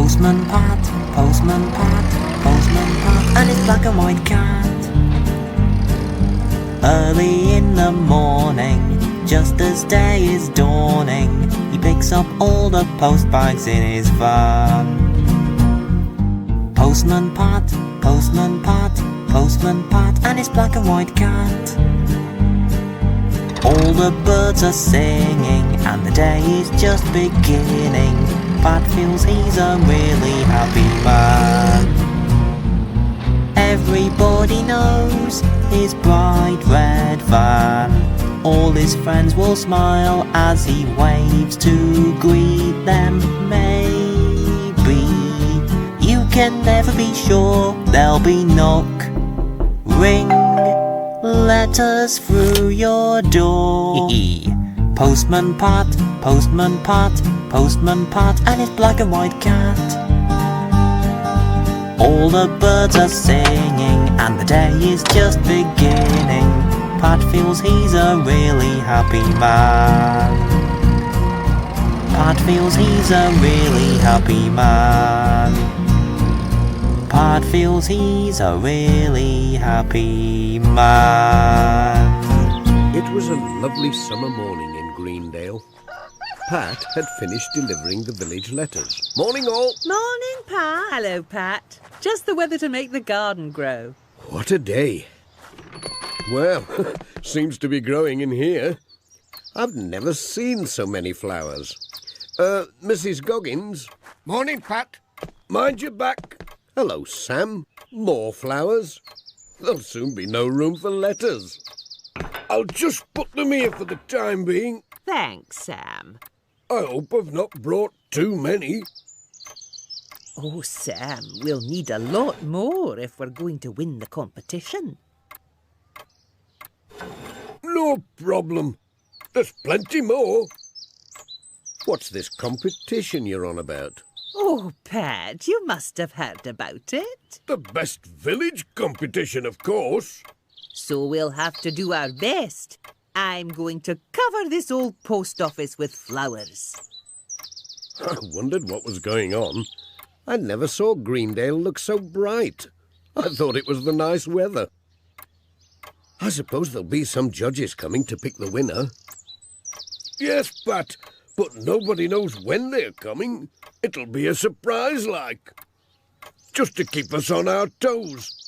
Postman Pat, Postman Pat, Postman Pat, and his black and white cat. Early in the morning, just as day is dawning, he picks up all the post bags in his van. Postman Pat, Postman Pat, Postman Pat, and his black and white cat. All the birds are singing, and the day is just beginning. Pat feels he's a really happy man. Everybody knows his bright red van. All his friends will smile as he waves to greet them. Maybe you can never be sure there'll be knock, ring, letters through your door. Postman Pat, Postman Pat, Postman Pat, and his black and white cat. All the birds are singing, and the day is just beginning. Pat feels he's a really happy man. Pat feels he's a really happy man. Pat feels he's a really happy man. It was a lovely summer morning in Greendale. Pat had finished delivering the village letters. Morning all! Morning, Pat. Hello, Pat. Just the weather to make the garden grow. What a day. Well, seems to be growing in here. I've never seen so many flowers. Mrs. Goggins? Morning, Pat. Mind your back. Hello, Sam. More flowers? There'll soon be no room for letters. I'll just put them here for the time being. Thanks, Sam. I hope I've not brought too many. Oh, Sam, we'll need a lot more if we're going to win the competition. No problem. There's plenty more. What's this competition you're on about? Oh, Pat, you must have heard about it. The best village competition, of course. So we'll have to do our best. I'm going to cover this old post office with flowers. I wondered what was going on. I never saw Greendale look so bright. I thought it was the nice weather. I suppose there'll be some judges coming to pick the winner. Yes, Pat, but nobody knows when they're coming. It'll be a surprise, like. Just to keep us on our toes.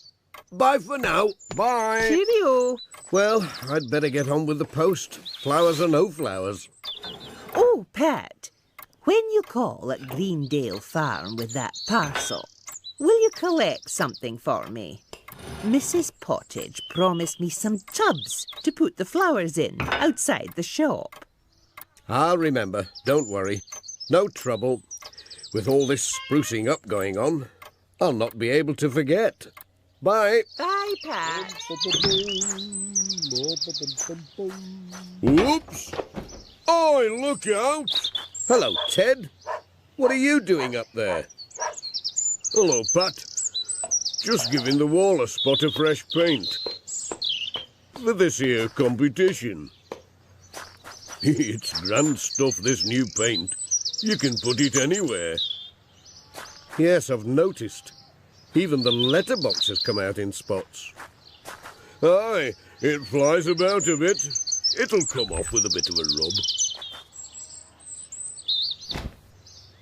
Bye for now. Bye. Cheerio. Well, I'd better get on with the post. Flowers or no flowers. Oh, Pat, when you call at Greendale Farm with that parcel, will you collect something for me? Mrs. Pottage promised me some tubs to put the flowers in outside the shop. I'll remember. Don't worry. No trouble. With all this sprucing up going on, I'll not be able to forget. Bye. Bye, Pat. Whoops! Oi, look out! Hello, Ted. What are you doing up there? Hello, Pat. Just giving the wall a spot of fresh paint. For this here competition. It's grand stuff, this new paint. You can put it anywhere. Yes, I've noticed. Even the letterbox has come out in spots. Aye, it flies about a bit. It'll come off with a bit of a rub.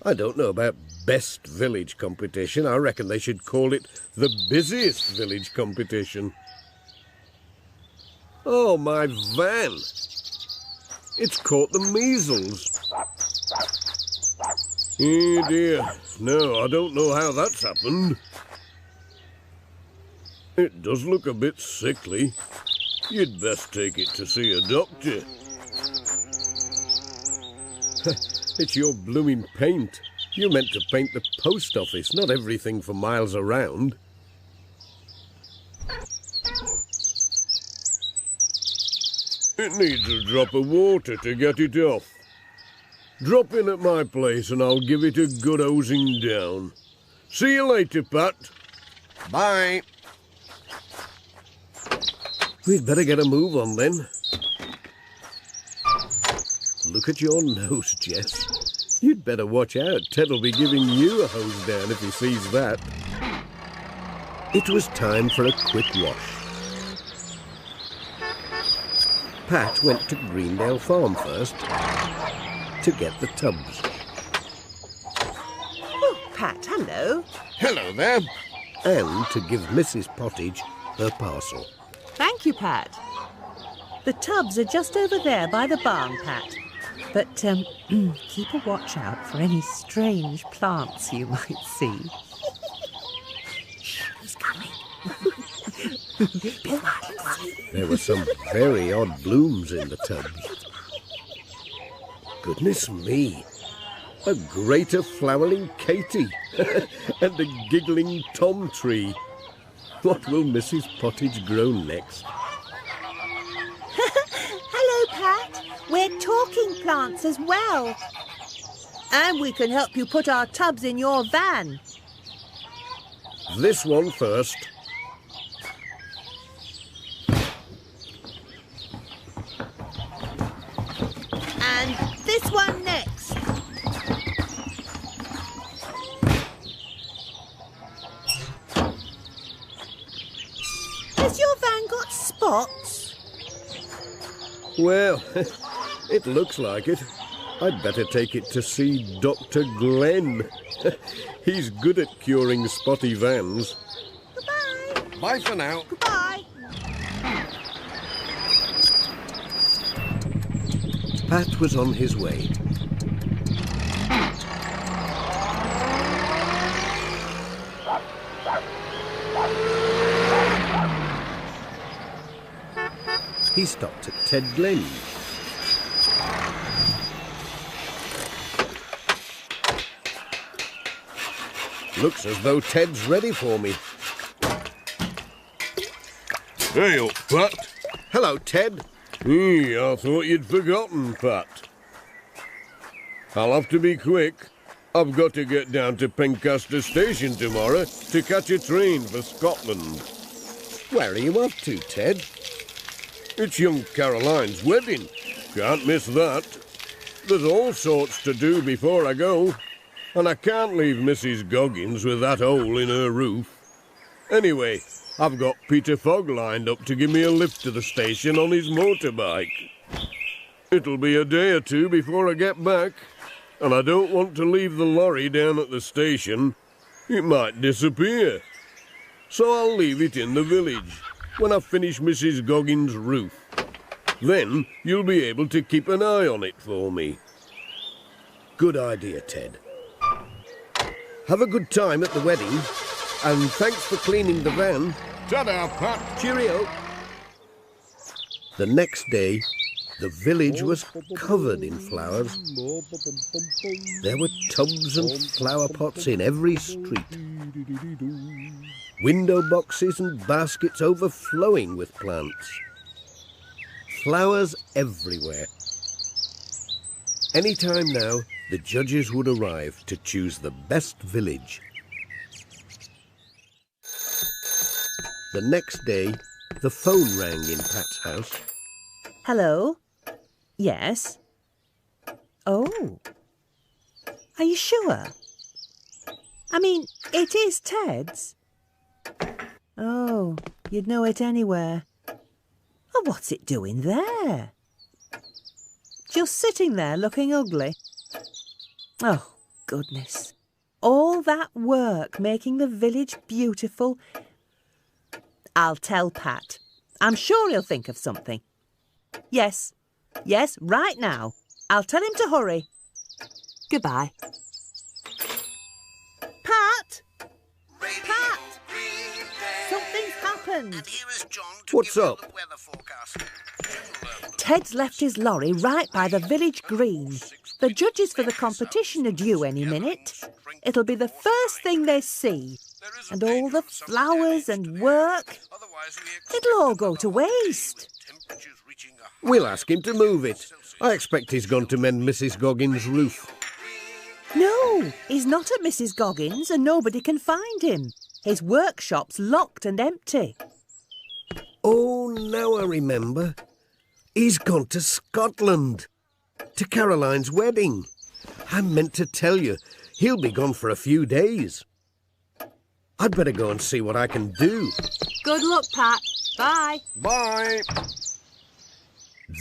I don't know about best village competition. I reckon they should call it the busiest village competition. Oh, my van. It's caught the measles. Oh, dear. No, I don't know how that's happened. It does look a bit sickly. You'd best take it to see a doctor. It's your blooming paint. You meant to paint the post office, not everything for miles around. It needs a drop of water to get it off. Drop in at my place and I'll give it a good hosing down. See you later, Pat. Bye. We'd better get a move on then. Look at your nose, Jess. You'd You'd better watch out. Ted'll be giving you a hose down if he sees that. It was time for a quick wash. Pat went to Greendale Farm first to get the tubs. Oh, Pat, hello. Hello there. And to give Mrs. Pottage her parcel. Thank you, Pat. The tubs are just over there by the barn, Pat. But keep a watch out for any strange plants you might see. He's coming. There were some very odd blooms in the tubs. Goodness me. A greater flowering Katie and a giggling Tom tree. What will Mrs. Pottage grow next? Hello, Pat. We're talking plants as well. And we can help you put our tubs in your van. This one first. And this one next. Has your van got spots? Well, it looks like it. I'd better take it to see Dr. Glenn. He's good at curing spotty vans. Goodbye. Bye for now. Goodbye. Pat was on his way. He stopped at Ted Glenn. Looks as though Ted's ready for me. Hey up, Pat. Hello, Ted. I thought you'd forgotten, Pat. I'll have to be quick. I've got to get down to Pencaster Station tomorrow to catch a train for Scotland. Where are you off to, Ted? It's young Caroline's wedding. Can't miss that. There's all sorts to do before I go, and I can't leave Mrs. Goggins with that hole in her roof. Anyway, I've got Peter Fogg lined up to give me a lift to the station on his motorbike. It'll be a day or two before I get back, and I don't want to leave the lorry down at the station. It might disappear. So I'll leave it in the village when I finish Mrs. Goggins' roof. Then you'll be able to keep an eye on it for me. Good idea, Ted. Have a good time at the wedding, and thanks for cleaning the van. Ta-da, Pat. Cheerio. The next day, the village was covered in flowers. There were tubs and flower pots in every street. Window boxes and baskets overflowing with plants. Flowers everywhere. Any time now, the judges would arrive to choose the best village. The next day, the phone rang in Pat's house. Hello? Yes? Oh. Are you sure? I mean, it is Ted's. Oh, you'd know it anywhere. Oh, what's it doing there? Just sitting there looking ugly. Oh, goodness. All that work making the village beautiful. I'll tell Pat. I'm sure he'll think of something. Yes, right now. I'll tell him to hurry. Goodbye. Pat! Pat! Something's happened. And here is John to What's give you up? the weather forecast. Ted's left his lorry right by the village green. The judges for the competition are due any minute. It'll be the first thing they see. And all the flowers and work, it'll all go to waste. We'll ask him to move it. I expect he's gone to mend Mrs. Goggins' roof. No, he's not at Mrs. Goggins and nobody can find him. His workshop's locked and empty. Oh, now I remember. He's gone to Scotland. To Caroline's wedding. I meant to tell you, he'll be gone for a few days. I'd better go and see what I can do. Good luck, Pat. Bye. Bye.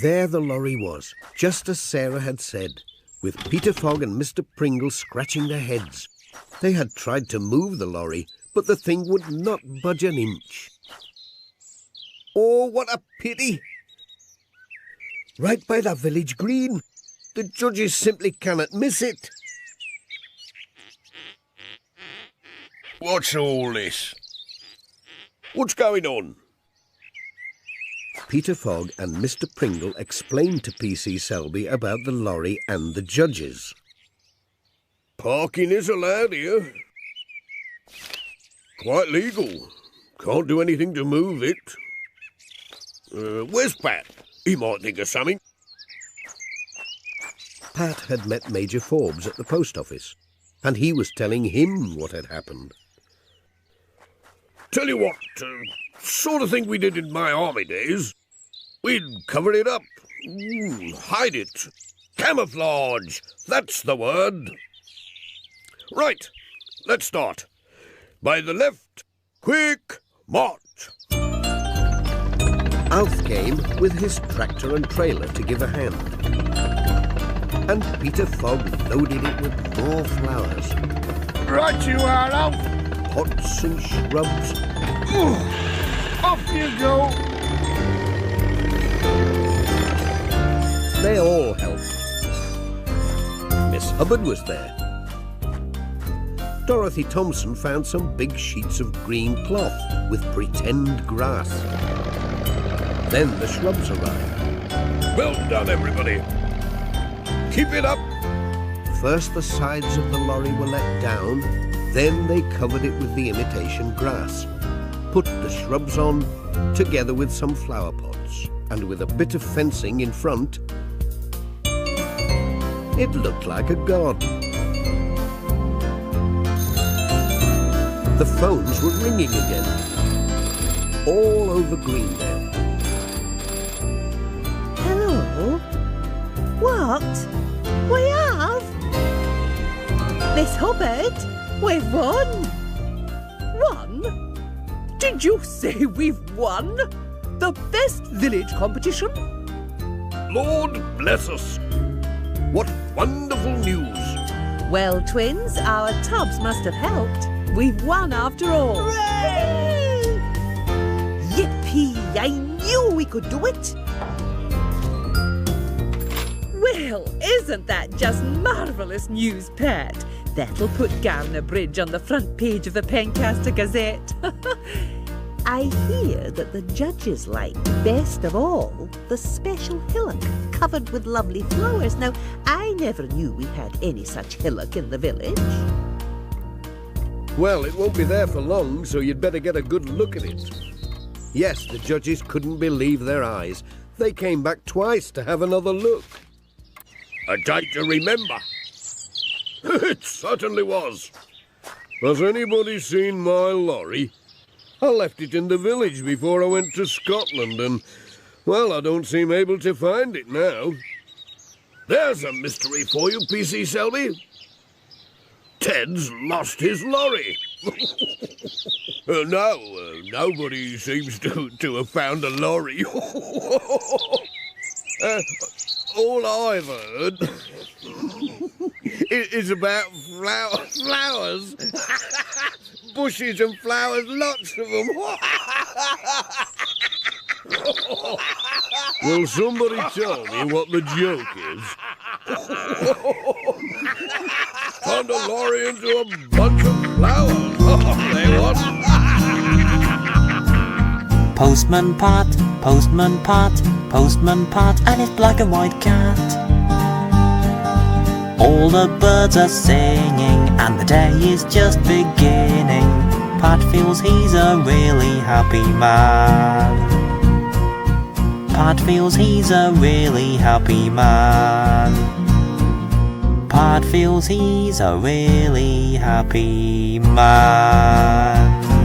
There the lorry was, just as Sarah had said, with Peter Fogg and Mr. Pringle scratching their heads. They had tried to move the lorry, but the thing would not budge an inch. Oh, what a pity! Right by the village green. The judges simply cannot miss it. What's all this? What's going on? Peter Fogg and Mr. Pringle explained to P.C. Selby about the lorry and the judges. Parking is allowed here. Quite legal. Can't do anything to move it. Where's Pat? He might think of something. Pat had met Major Forbes at the post office, and he was telling him what had happened. Tell you what, sort of thing we did in my army days. We'd cover it up, hide it. Camouflage, that's the word. Right, let's start. By the left, quick march. Alf came with his tractor and trailer to give a hand. And Peter Fogg loaded it with more flowers. Right you are, Alf. Pots and shrubs. Off you go. They all helped. Miss Hubbard was there. Dorothy Thompson found some big sheets of green cloth with pretend grass. Then the shrubs arrived. Well done, everybody. Keep it up. First the sides of the lorry were let down, then they covered it with the imitation grass, put the shrubs on, together with some flower pots, and with a bit of fencing in front, it looked like a garden. The phones were ringing again, all over Greendale. Hello? What? We have? Miss Hubbard, we've won! Won? Did you say we've won? The best village competition? Lord bless us. What wonderful news. Well, twins, our tubs must have helped. We've won after all. Hooray! Yippee! I knew we could do it! Well, isn't that just marvellous news, Pat? That'll put Garner Bridge on the front page of the Pencaster Gazette. I hear that the judges like best of all the special hillock covered with lovely flowers. Now, I never knew we had any such hillock in the village. Well, it won't be there for long, so you'd better get a good look at it. Yes, the judges couldn't believe their eyes. They came back twice to have another look. A day to remember. It certainly was. Has anybody seen my lorry? I left it in the village before I went to Scotland and, well, I don't seem able to find it now. There's a mystery for you, P.C. Selby. Ted's lost his lorry. No, nobody seems to have found a lorry. All I've heard is about flowers. Bushes and flowers, lots of them. Will somebody tell me what the joke is? Turned a lorry into a bunch of flowers. They what? Postman Pat, Postman Pat, Postman Pat, and his black and white cat. All the birds are singing, and the day is just beginning. Pat feels he's a really happy man. Pat feels he's a really happy man. Pat feels he's a really happy man.